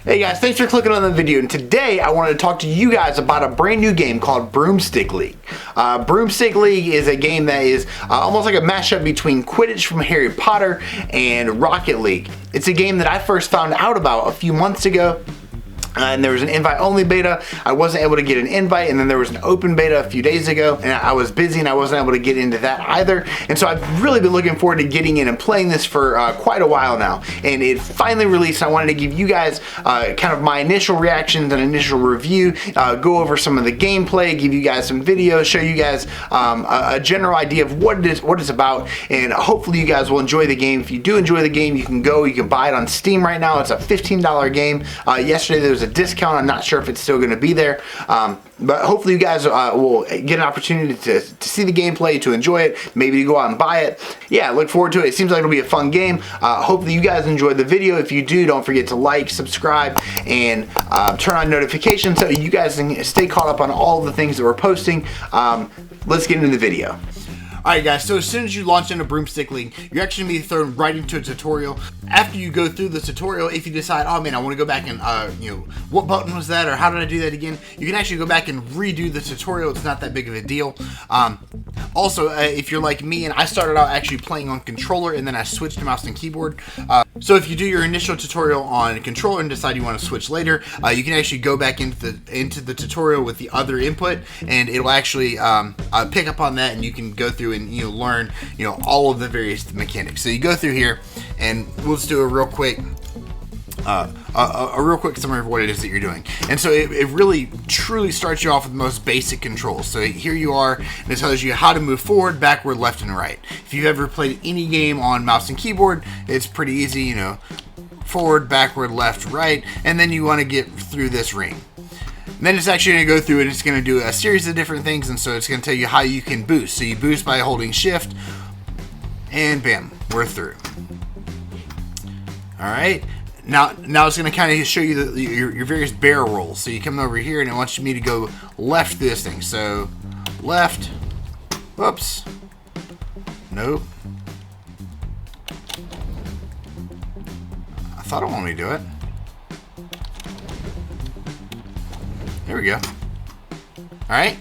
Hey guys, thanks for clicking on the video, and today I wanted to talk to you guys about a brand new game called Broomstick League. Broomstick League is a game that is almost like a mashup between Quidditch from Harry Potter and Rocket League. It's a game that I first found out about a few months ago. And there was an invite-only beta. I wasn't able to get an invite, and then there was an open beta a few days ago, and I was busy and I wasn't able to get into that either. And so I've really been looking forward to getting in and playing this for quite a while now. And it finally released. I wanted to give you guys kind of my initial reactions and initial review, go over some of the gameplay, give you guys some videos, show you guys a general idea of what it's about, and hopefully you guys will enjoy the game. If you do enjoy the game, you can buy it on Steam right now. It's a $15 game. Yesterday there was a discount. I'm not sure if it's still going to be there, but hopefully you guys will get an opportunity to see the gameplay, to enjoy it, maybe to go out and buy it. Yeah, look forward to it. It seems like it'll be a fun game. Hopefully you guys enjoyed the video. If you do, don't forget to like, subscribe, and turn on notifications so you guys can stay caught up on all the things that we're posting. Let's get into the video. Alright guys, so as soon as you launch into Broomstick League, you're actually going to be thrown right into a tutorial. After you go through the tutorial, if you decide, oh man, I want to go back and, what button was that, or how did I do that again, you can actually go back and redo the tutorial. It's not that big of a deal. Also, if you're like me, and I started out actually playing on controller, and then I switched to mouse and keyboard. So if you do your initial tutorial on controller and decide you want to switch later, you can actually go back into the tutorial with the other input, and it'll actually pick up on that, and you can go through and learn all of the various mechanics. So you go through here, and we'll just do a real quick summary of what it is that you're doing. And so it really truly starts you off with the most basic controls. So here you are, and it tells you how to move forward, backward, left, and right. If you've ever played any game on mouse and keyboard, it's pretty easy, forward, backward, left, right, and then you want to get through this ring. And then it's actually going to go through and it's going to do a series of different things, and so it's going to tell you how you can boost. So you boost by holding shift, and bam, we're through. Alright, now it's going to kind of show you your various barrel rolls. So you come over here and it wants me to go left through this thing. So left, whoops, nope. I thought it wanted me to do it. There we go. Alright.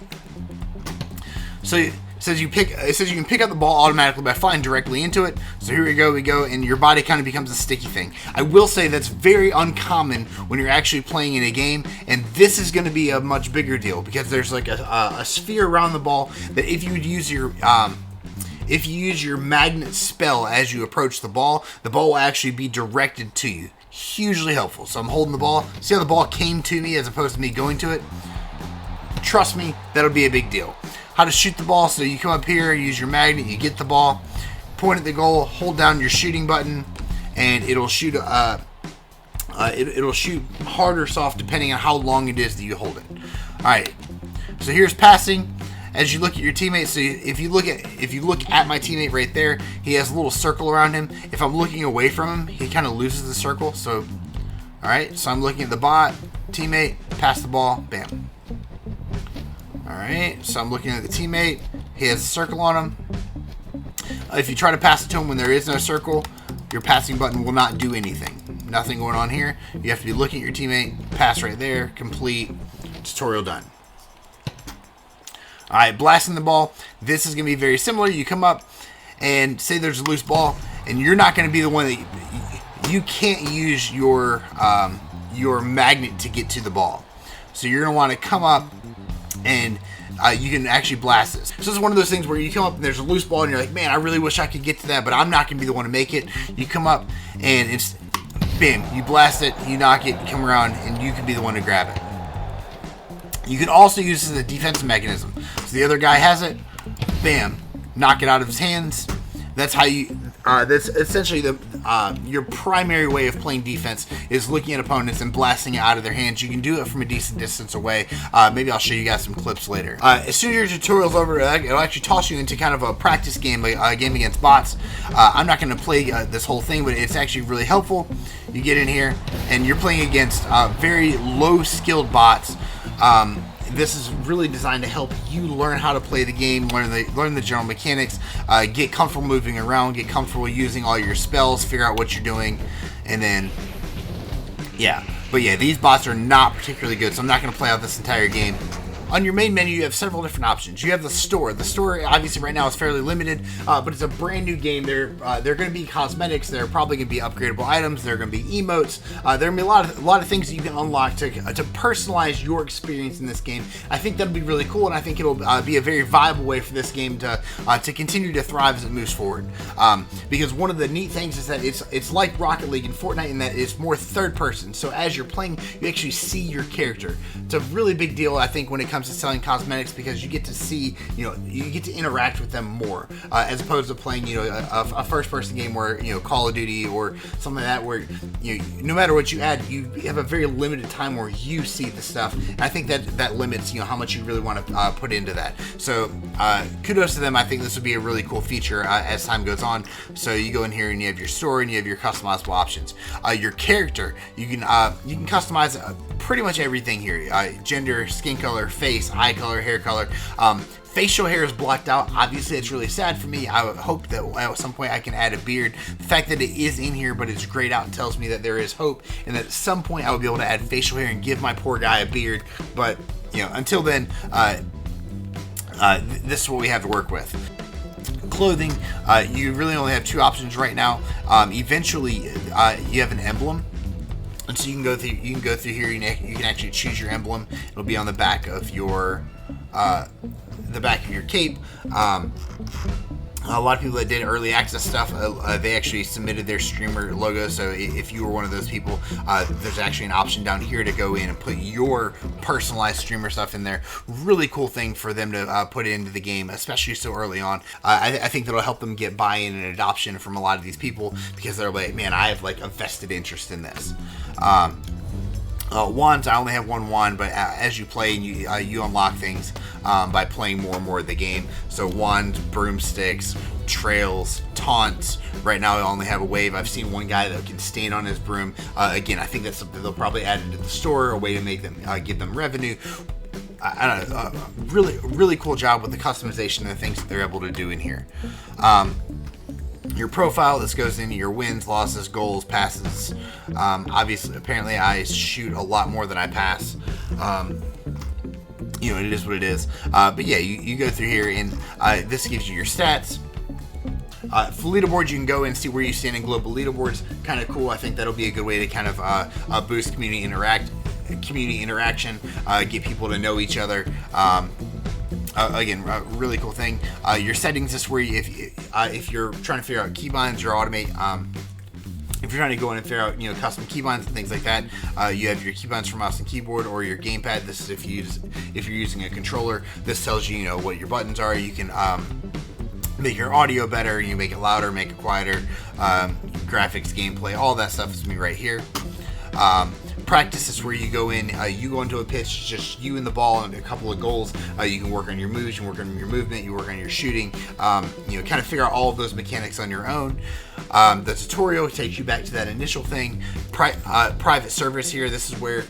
So it says you can pick up the ball automatically by flying directly into it. So here we go, and your body kind of becomes a sticky thing. I will say that's very uncommon when you're actually playing in a game, and this is going to be a much bigger deal because there's like a sphere around the ball that if you would use your magnet spell as you approach the ball will actually be directed to you. Hugely helpful. So I'm holding the ball. See how the ball came to me as opposed to me going to it? Trust me, that'll be a big deal. How to shoot the ball. So you come up here, use your magnet, you get the ball, point at the goal, hold down your shooting button, and it'll shoot it'll shoot hard or soft depending on how long it is that you hold it. Alright. So here's passing. As you look at your teammate, so if you look at my teammate right there, he has a little circle around him. If I'm looking away from him, he kind of loses the circle. So, all right, so I'm looking at the bot, teammate, pass the ball, bam. All right, so I'm looking at the teammate, he has a circle on him. If you try to pass it to him when there is no circle, your passing button will not do anything. Nothing going on here. You have to be looking at your teammate, pass right there, complete, tutorial done. Alright, blasting the ball. This is going to be very similar. You come up and say there's a loose ball, and you're not going to be the one that you can't use your magnet to get to the ball. So you're going to want to come up and you can actually blast this. So this is one of those things where you come up and there's a loose ball and you're like, man, I really wish I could get to that, but I'm not going to be the one to make it. You come up and it's, bam, you blast it, you knock it, you come around, and you can be the one to grab it. You can also use this as a defensive mechanism. So the other guy has it, bam, knock it out of his hands. That's how you. That's essentially your primary way of playing defense is looking at opponents and blasting it out of their hands. You can do it from a decent distance away. Maybe I'll show you guys some clips later. As soon as your tutorial's over, it'll actually toss you into kind of a practice game, a game against bots. I'm not going to play this whole thing, but it's actually really helpful. You get in here and you're playing against very low-skilled bots. This is really designed to help you learn how to play the game, learn the general mechanics, get comfortable moving around, get comfortable using all your spells, figure out what you're doing, and then Yeah, but yeah, these bots are not particularly good, so I'm not going to play out this entire game. On your main menu, you have several different options. You have the store. The store, obviously, right now is fairly limited, but it's a brand new game. They're going to be cosmetics. They're probably going to be upgradable items. They're going to be emotes. There are going to be a lot of things that you can unlock to personalize your experience in this game. I think that'll be really cool, and I think it'll be a very viable way for this game to continue to thrive as it moves forward. Because one of the neat things is that it's like Rocket League and Fortnite in that it's more third person. So as you're playing, you actually see your character. It's a really big deal, I think, when it comes to selling cosmetics, because you get to see, you get to interact with them more, as opposed to playing, a first-person game where, Call of Duty or something like that, where, no matter what you add, you have a very limited time where you see the stuff. And I think that limits, how much you really want to put into that. So, kudos to them. I think this would be a really cool feature as time goes on. So you go in here and you have your store and you have your customizable options. Your character, you can customize pretty much everything here. Gender, skin color, face, eye color, hair color. Facial hair is blocked out. Obviously, it's really sad for me. I would hope that at some point I can add a beard. The fact that it is in here, but it's grayed out, tells me that there is hope, and that at some point I will be able to add facial hair and give my poor guy a beard. But, until then, this is what we have to work with. Clothing, you really only have two options right now. Eventually, you have an emblem. And so you can go through here. You can actually choose your emblem. It'll be on the back of your cape. A lot of people that did early access stuff, they actually submitted their streamer logo. So if you were one of those people, there's actually an option down here to go in and put your personalized streamer stuff in there. Really cool thing for them to put into the game, especially so early on. I think that'll help them get buy-in and adoption from a lot of these people, because they're like, man, I have like a vested interest in this. Wands, I only have one wand, but as you play, you unlock things by playing more and more of the game. So wands, broomsticks, trails, taunts. Right now I only have a wave. I've seen one guy that can stand on his broom. Again, I think that's something they'll probably add into the store, a way to make them give them revenue. I don't know, really cool job with the customization and the things that they're able to do in here. Your profile, this goes into your wins, losses, goals, passes. Obviously, apparently I shoot a lot more than I pass. It is what it is. But yeah, you go through here, and this gives you your stats. For leaderboards, you can go and see where you stand in global leaderboards. Kind of cool. I think that'll be a good way to kind of boost community interaction, get people to know each other. Again, a really cool thing. Your settings is where if you're trying to figure out keybinds or automate, if you're trying to go in and figure out custom keybinds and things like that, you have your keybinds for mouse and keyboard, or your gamepad. This is if you're using a controller. This tells you what your buttons are. You can make your audio better. You make it louder, make it quieter. Graphics, gameplay, all that stuff is me right here. Practice is where you go into a pitch, just you and the ball and a couple of goals. You can work on your moves, you can work on your movement, you work on your shooting, kind of figure out all of those mechanics on your own. The tutorial takes you back to that initial thing. Private service here, this is where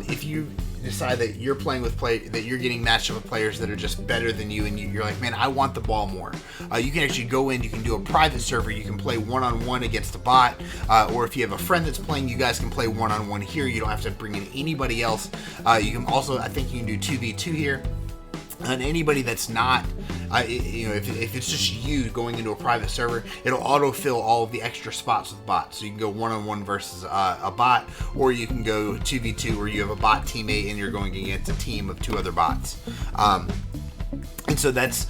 if you decide that you're playing with that you're getting matched up with players that are just better than you, and you're like, man, I want the ball more. You can actually go in, you can do a private server, you can play one-on-one against a bot, or if you have a friend that's playing, you guys can play one-on-one here. You don't have to bring in anybody else. You can also, I think you can do 2v2 here. And anybody that's not, if it's just you going into a private server, it'll autofill all of the extra spots with bots. So you can go one-on-one versus a bot, or you can go 2v2 where you have a bot teammate and you're going against a team of two other bots. And so that's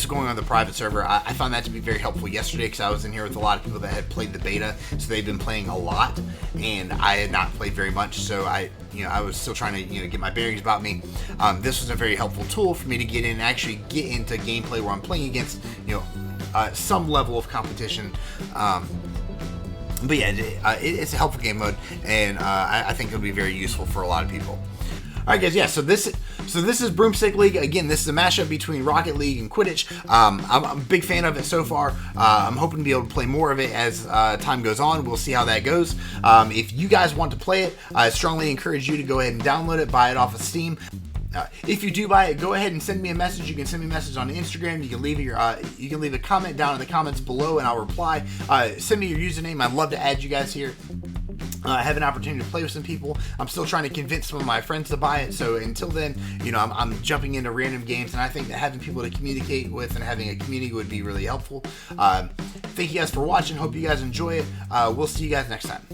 going on the private server. I found that to be very helpful yesterday, because I was in here with a lot of people that had played the beta, so they've been playing a lot, and I had not played very much. So I was still trying to get my bearings about me. This was a very helpful tool for me to get in and actually get into gameplay where I'm playing against some level of competition. But yeah, it's a helpful game mode, and I think it'll be very useful for a lot of people. Alright guys, yeah, so this is Broomstick League. Again, this is a mashup between Rocket League and Quidditch. I'm a big fan of it so far. I'm hoping to be able to play more of it as time goes on. We'll see how that goes. If you guys want to play it, I strongly encourage you to go ahead and download it, buy it off of Steam. If you do buy it, go ahead and send me a message. You can send me a message on Instagram. You can leave a comment down in the comments below, and I'll reply. Send me your username. I'd love to add you guys here. have an opportunity to play with some people. I'm still trying to convince some of my friends to buy it. So until then, you know, I'm jumping into random games, and I think that having people to communicate with and having a community would be really helpful. Thank you guys for watching. Hope you guys enjoy it. We'll see you guys next time.